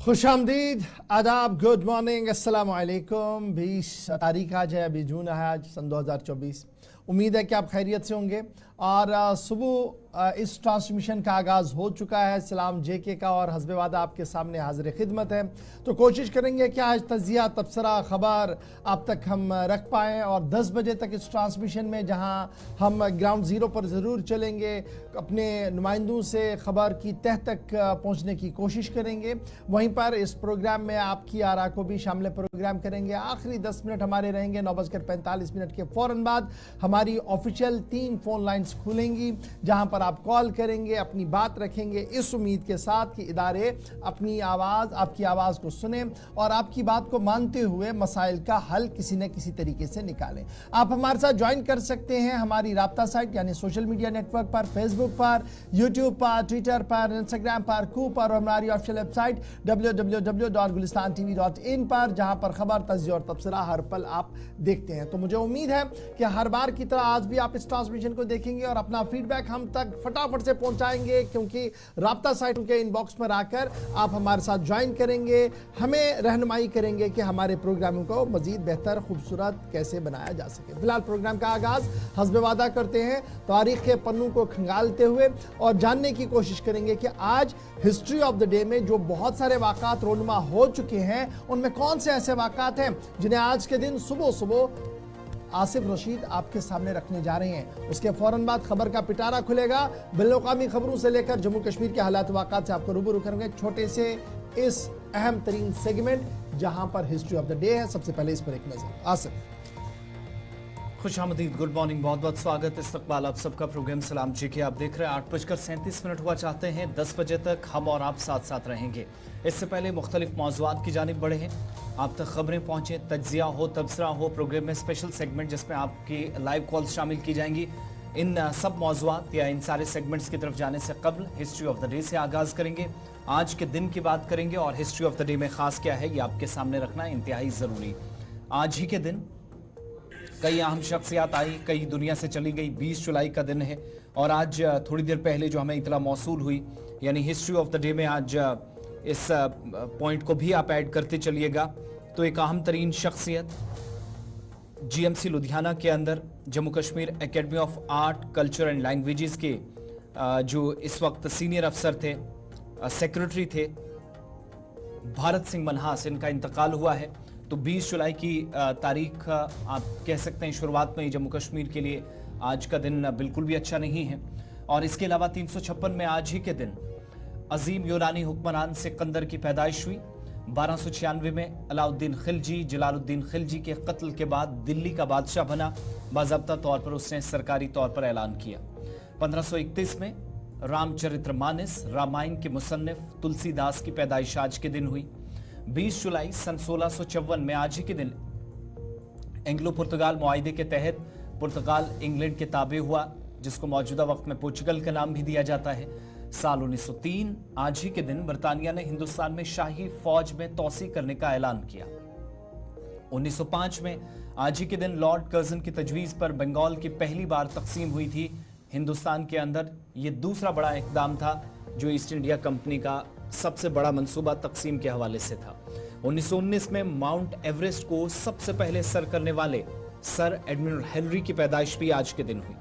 खुशामदीद, आदाब, good morning, अस्सलाम वालेकुम। 20 तारीख आज है, अभी जून है आज सन 2024। उम्मीद है कि आप खैरियत से होंगे। और सुबह इस ट्रांसमिशन का आगाज़ हो चुका है। सलाम जेके का और हस्बे वादा आपके सामने हाजिर खिदमत है। तो कोशिश करेंगे कि आज तजिया, तबसरा, ख़बर आप तक हम रख पाएँ और 10 बजे तक इस ट्रांसमिशन में, जहां हम ग्राउंड ज़ीरो पर ज़रूर चलेंगे, अपने नुमाइंदों से ख़बर की तह तक पहुंचने की कोशिश करेंगे। वहीं पर इस प्रोग्राम में आपकी आरा को भी शामिल प्रोग्राम करेंगे। आखिरी 10 मिनट हमारे रहेंगे। 9:45 के फ़ौरन बाद हमारी ऑफिशियल 3 फ़ोन लाइन्स खुलेंगी, जहां पर आप कॉल करेंगे, अपनी बात रखेंगे, इस उम्मीद के साथ कि इदारे अपनी आवाज़, आपकी आवाज़ को सुने और आपकी बात को मानते हुए मसाइल का हल किसी न किसी तरीके से निकालें। आप हमारे साथ ज्वाइन कर सकते हैं हमारी राब्ता साइट यानी सोशल मीडिया नेटवर्क पर, फेसबुक पर, यूट्यूब पर, ट्विटर पर, इंस्टाग्राम पर, कू पर और हमारी ऑफिशियल वेबसाइट www.gulistantv.in पर, जहां पर खबर, तजिया और तबसरा हर पल आप देखते हैं। तो मुझे उम्मीद है कि हर बार की तरह आज भी आप इस ट्रांसमिशन को देखेंगे और अपना फीडबैक हम तक फटाफट से पहुंचाएंगे, क्योंकि राब्ता साइट के इनबॉक्स पर आकर आप हमारे साथ ज्वाइन करेंगे, हमें रहनुमाई करेंगे कि हमारे प्रोग्रामों को मजीद बेहतर, खूबसूरत कैसे बनाया जा सके। फिलहाल प्रोग्राम का आगाज हस्बे वादा करते हैं तारीख के पन्नों को खंगालते हुए और जानने की कोशिश करेंगे कि आज हिस्ट्री ऑफ द डे में जो बहुत सारे वाक़ात रोनुमा हो चुके हैं, उनमें कौन से ऐसे वाक़ात हैं जिन्हें आज के दिन सुबह सुबह आसिफ रशीद आपके सामने रखने जा रहे हैं। उसके फौरन बाद खबर का पिटारा खुलेगा। बिनुक़वामी खबरों से लेकर जम्मू कश्मीर के हालात वाक़ात से आपको रूबरू करेंगे छोटे से इस अहम तरीन सेगमेंट जहां पर हिस्ट्री ऑफ द डे है। सबसे पहले इस पर एक नजर। आसिफ, खुशामदीद, गुड मॉर्निंग, बहुत बहुत स्वागत, इस्तकबाल आप सबका। प्रोग्राम सलाम जी के आप देख रहे हैं। 8:37 हुआ चाहते हैं। 10 बजे तक हम और आप साथ साथ रहेंगे। इससे पहले मुख्तलिफ मौज़ूआत की जानिब बढ़े हैं, आप तक खबरें पहुँचें, तज्जिया हो, तबसरा हो। प्रोग्राम में स्पेशल सेगमेंट जिसमें आपकी लाइव कॉल्स शामिल की जाएंगी। इन सब मौज़ूआत या इन सारे सेगमेंट्स की तरफ जाने से कबल हिस्ट्री ऑफ द डे से आगाज़ करेंगे। आज के दिन की बात करेंगे और हिस्ट्री ऑफ द डे में ख़ास क्या है ये आपके सामने रखना इंतहाई ज़रूरी। आज ही के दिन कई अहम शख्सियात आई, कई दुनिया से चली गई। 20 जुलाई का दिन है और आज थोड़ी देर पहले जो हमें इतला मौसूल हुई, यानी हिस्ट्री ऑफ द डे में आज इस पॉइंट को भी आप ऐड करते चलिएगा। तो एक अहम तरीन शख्सियत GMC लुधियाना के अंदर Jammu Kashmir academy of art, culture and languages के जो इस वक्त सीनियर अफसर थे, सेक्रेटरी थे, भारत सिंह मनहास, इनका इंतकाल हुआ है। तो 20 जुलाई की तारीख आप कह सकते हैं शुरुआत में ही जम्मू कश्मीर के लिए आज का दिन बिल्कुल भी अच्छा नहीं है। और इसके अलावा 356 में आज ही के दिन अजीम यूनानी हुक्मरान सिकंदर की पैदाइश हुई। 1296 में अलाउद्दीन खिलजी जलालुद्दीन खिलजी के कत्ल के बाद दिल्ली का बादशाह बना। बाज़ाब्ता तौर पर उसने सरकारी तौर पर ऐलान किया। 1531 में रामचरितमानस रामायण के मुसन्निफ तुलसीदास की पैदाइश आज के दिन हुई। 20 जुलाई सन 1654 में आज ही के दिन एंग्लो पुर्तगाल मुआहिदे के तहत पुर्तगाल इंग्लैंड के ताबे हुआ, जिसको मौजूदा वक्त में पोर्चुगल का नाम भी दिया जाता है। साल 1903 आज ही के दिन बरतानिया ने हिंदुस्तान में शाही फौज में तोसी करने का ऐलान किया। 1905 में आज ही के दिन लॉर्ड कर्जन की तजवीज़ पर बंगाल की पहली बार तकसीम हुई थी हिंदुस्तान के अंदर। यह दूसरा बड़ा इकदाम था जो ईस्ट इंडिया कंपनी का सबसे बड़ा मंसूबा तकसीम के हवाले से था। 1919 में माउंट एवरेस्ट को सबसे पहले सर करने वाले सर एडमिरल हेनरी की पैदाइश भी आज के दिन हुई।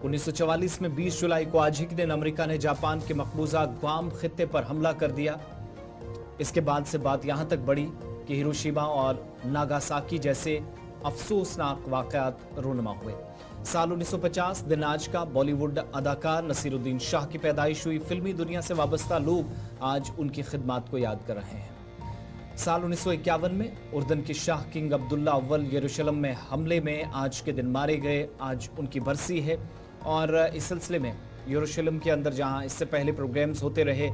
1944 में 20 जुलाई को आज ही के दिन अमेरिका ने जापान के मकबूजा ग्वाम खित्ते पर हमला कर दिया। इसके बाद से बात यहां तक बढ़ी कि हिरोशिमा और नागासाकी जैसे अफसोसनाक वाकयात रोनुमा हुए। साल 1950 दिन आज का बॉलीवुड अदाकार नसीरुद्दीन शाह की पैदाइश हुई। फिल्मी दुनिया से वाबस्ता लोग आज उनकी खिदमात को याद कर रहे हैं। साल 1951 में उर्दन के शाह किंग अब्दुल्ला अव्वल यरूशलेम में हमले में आज के दिन मारे गए। आज उनकी बरसी है और इस सिलसिले में यरूशलेम के अंदर जहां इससे पहले प्रोग्राम्स होते रहे,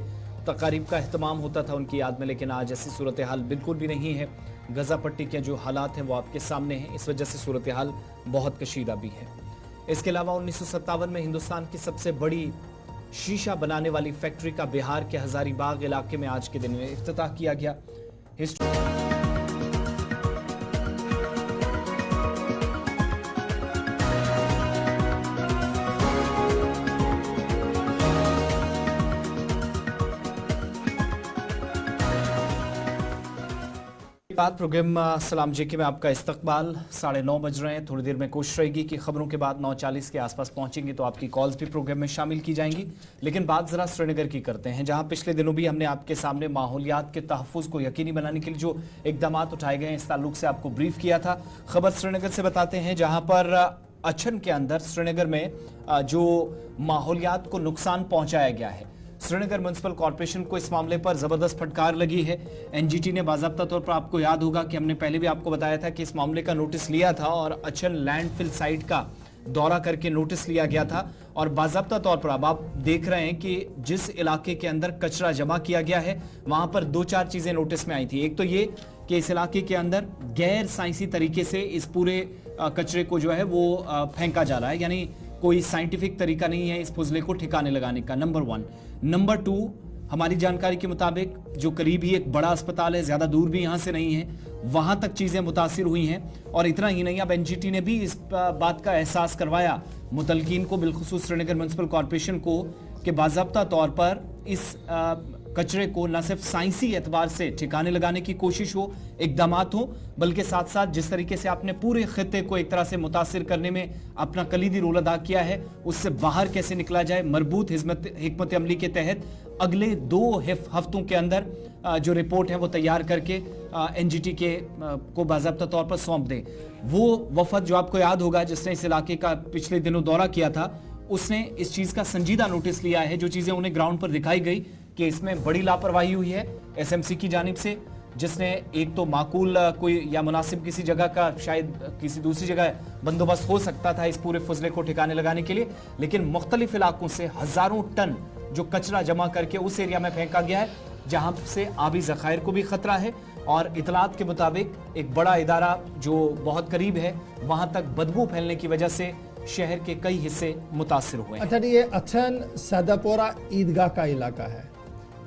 तकारीब का अहतमाम होता था उनकी याद में, लेकिन आज ऐसी सूरत हाल बिल्कुल भी नहीं है। गजा पट्टी के जो हालात हैं वो आपके सामने हैं, इस वजह से सूरत हाल बहुत कशीदा भी है। इसके अलावा 1957 में हिंदुस्तान की सबसे बड़ी शीशा बनाने वाली फैक्ट्री का बिहार के हजारीबाग इलाके में आज के दिन में इफ्तिताह किया गया। बात प्रोग्राम सलाम जेके में आपका इस्तकबाल 9:30 बज रहे हैं। थोड़ी देर में कोशिश रहेगी कि खबरों के बाद 9:40 के आसपास पहुंचेंगे तो आपकी कॉल्स भी प्रोग्राम में शामिल की जाएंगी। लेकिन बात जरा श्रीनगर की करते हैं, जहां पिछले दिनों भी हमने आपके सामने माहौलियात के तहफ़्फ़ुज़ को यकीनी बनाने के लिए जो इकदाम उठाए गए हैं इस ताल्लुक से आपको ब्रीफ किया था। खबर श्रीनगर से बताते हैं, जहां पर अच्छन के अंदर श्रीनगर में जो माहौलियात को नुकसान पहुंचाया गया है, श्रीनगर म्युनिसिपल कॉर्पोरेशन को इस मामले पर जबरदस्त फटकार लगी है। एनजीटी ने बाज़ाब्ता तौर पर, आपको याद होगा कि हमने पहले भी आपको बताया था कि इस मामले का नोटिस लिया था और अच्छन लैंडफिल साइट का दौरा करके नोटिस लिया गया था। और बाज़ाब्ता तौर पर अब आप देख रहे हैं कि जिस इलाके के अंदर कचरा जमा किया गया है वहां पर 2-4 चीजें नोटिस में आई थी। एक तो ये कि इस इलाके के अंदर गैर साइंसी तरीके से इस पूरे कचरे को जो है वो फेंका जा रहा है, यानी कोई साइंटिफिक तरीका नहीं है इस फुजले को ठिकाने लगाने का, नंबर 1। नंबर 2, हमारी जानकारी के मुताबिक जो करीब ही एक बड़ा अस्पताल है, ज्यादा दूर भी यहां से नहीं है, वहां तक चीजें मुतासिर हुई हैं। और इतना ही नहीं, अब एनजीटी ने भी इस बात का एहसास करवाया मुतलकीन को, बिलखुसूस श्रीनगर म्युनिसिपल कॉर्पोरेशन को, कि बाज़ाब्ता तौर पर इस कचरे को न सिर्फ साइंसी एतबार से ठिकाने लगाने की कोशिश हो, इकदाम हो, बल्कि साथ साथ जिस तरीके से आपने पूरे खित्ते को एक तरह से मुतासिर करने में अपना कलीदी रोल अदा किया है, उससे बाहर कैसे निकला जाए, मरबूत हिकमत अमली के तहत अगले 2 हफ्तों के अंदर जो रिपोर्ट है वो तैयार करके एनजीटी के को बाज़ाब्ता तौर पर सौंप दें। वो वफद जो आपको याद होगा जिसने इस इलाके का पिछले दिनों दौरा किया था, उसने इस चीज का संजीदा नोटिस लिया है। जो चीजें उन्हें ग्राउंड पर दिखाई गई कि इसमें बड़ी लापरवाही हुई है एसएमसी की जानिब से, जिसने एक तो माकूल कोई या मुनासिब किसी जगह का, शायद किसी दूसरी जगह बंदोबस्त हो सकता था इस पूरे फुजले को ठिकाने लगाने के लिए, लेकिन मुख्तलिफ इलाकों से हजारों टन जो कचरा जमा करके उस एरिया में फेंका गया है जहां से आबी ज़खायर को भी खतरा है। और इतलात के मुताबिक एक बड़ा इदारा जो बहुत करीब है वहां तक बदबू फैलने की वजह से शहर के कई हिस्से मुतासिर हुए। अच्छा, ये अच्छन सैदापोरा ईदगाह का इलाका है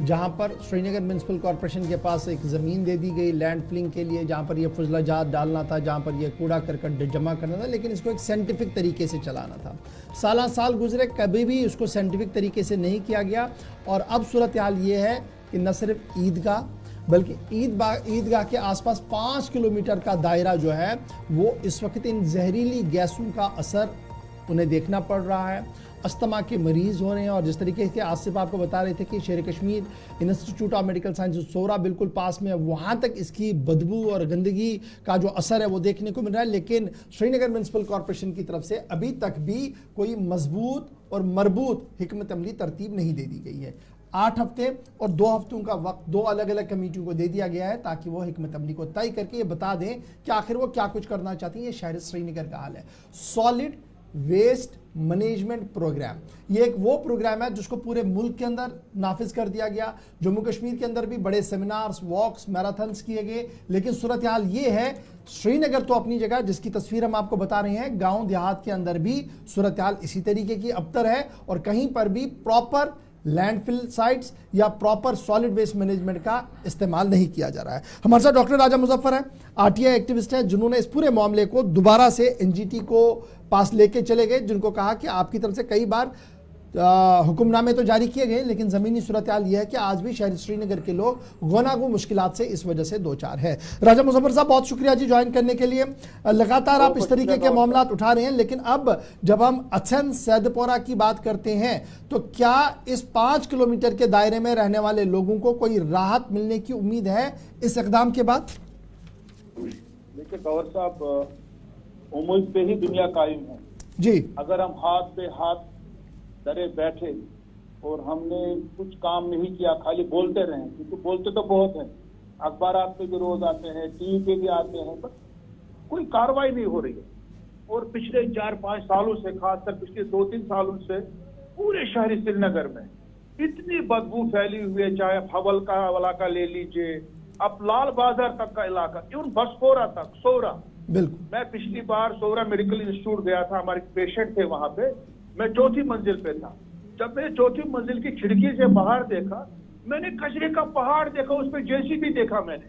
जहां पर श्रीनगर म्युनिसिपल कॉर्पोरेशन के पास एक ज़मीन दे दी गई लैंड फिलिंग के लिए, जहां पर ये फुजला जात डालना था, जहां पर ये कूड़ा करकट जमा करना था, लेकिन इसको एक साइंटिफिक तरीके से चलाना था। साल गुजरे, कभी भी उसको साइंटिफिक तरीके से नहीं किया गया। और अब सूरत हाल ये है कि न सिर्फ ईदगाह बल्कि ईदगाह के आसपास 5 किलोमीटर का दायरा जो है वो इस वक्त इन जहरीली गैसों का असर उन्हें देखना पड़ रहा है। अस्थमा के मरीज़ हो रहे हैं। और जिस तरीके से आसिफ आपको बता रहे थे कि Sher Kashmir institute of medical science Soura बिल्कुल पास में है, वहाँ तक इसकी बदबू और गंदगी का जो असर है वो देखने को मिल रहा है। लेकिन श्रीनगर म्युनिसिपल कॉर्पोरेशन की तरफ से अभी तक भी कोई मजबूत और मरबूत हिकमत अमली तरतीब नहीं दे दी गई है। 8 हफ्ते और 2 हफ्तों का वक्त 2 अलग अलग कमेटियों को दे दिया गया है ताकि वो हिकमत अमली को तय करके ये बता दें कि आखिर वो क्या कुछ करना चाहती है। ये शहर श्रीनगर का हाल है। सॉलिड वेस्ट मैनेजमेंट प्रोग्राम, ये एक वो प्रोग्राम है जिसको पूरे मुल्क के अंदर नाफिज कर दिया गया। जम्मू कश्मीर के अंदर भी बड़े सेमिनार्स, वॉक्स, मैराथन्स किए गए। लेकिन सूरत हाल ये है, श्रीनगर तो अपनी जगह जिसकी तस्वीर हम आपको बता रहे हैं, गांव देहात के अंदर भी सूरत हाल इसी तरीके की अबतर है और कहीं पर भी प्रॉपर लैंडफिल साइट्स या प्रॉपर सॉलिड वेस्ट मैनेजमेंट का इस्तेमाल नहीं किया जा रहा है। हमारे साथ डॉक्टर राजा मुजफ्फर हैं, आरटीआई एक्टिविस्ट हैं, जिन्होंने इस पूरे मामले को दोबारा से एनजीटी को पास लेके चले गए, जिनको कहा कि आपकी तरफ से कई बार हुक्मनामे तो जारी किए गए लेकिन ज़मीनी सूरत हाल यह है कि आज भी शहर श्रीनगर के लोग गुनागो मुश्किलात से इस वजह से दो चार है। राजा मुजफ्फर साहब, बहुत शुक्रिया जी ज्वाइन करने के लिए। लगातार आप इस तरीके के मामला उठा रहे हैं, लेकिन अब जब हम अच्छन सैदपोरा की बात करते हैं तो क्या इस 5 किलोमीटर के दायरे में रहने वाले लोगों को कोई राहत मिलने की उम्मीद है इस इकदाम के बाद? देखिए गौर साहब, उम्मीद पे ही दुनिया कायम है जी। अगर हम हाथ पे हाथ डरे बैठे और हमने कुछ काम नहीं किया, खाली बोलते रहे, क्योंकि बोलते तो बहुत हैं, अखबार पे भी रोज आते हैं, टीवी पे भी आते हैं, बस कोई कार्रवाई नहीं हो रही है। और पिछले 4-5 सालों से, खासकर पिछले 2-3 सालों से पूरे शहरी श्रीनगर में इतनी बदबू फैली हुई है, चाहे हवल का इलाका ले लीजिए, अब लाल बाजार तक का इलाका, इवन बसपोरा तक, सोरा। बिल्कुल, मैं पिछली बार सोरा मेडिकल इंस्टीट्यूट गया था, हमारे पेशेंट थे वहां पे, मैं 4थी मंजिल पे था। जब मैंने 4थी मंजिल की खिड़की से बाहर देखा, मैंने कचरे का पहाड़ देखा, उस पर जेसीबी देखा मैंने।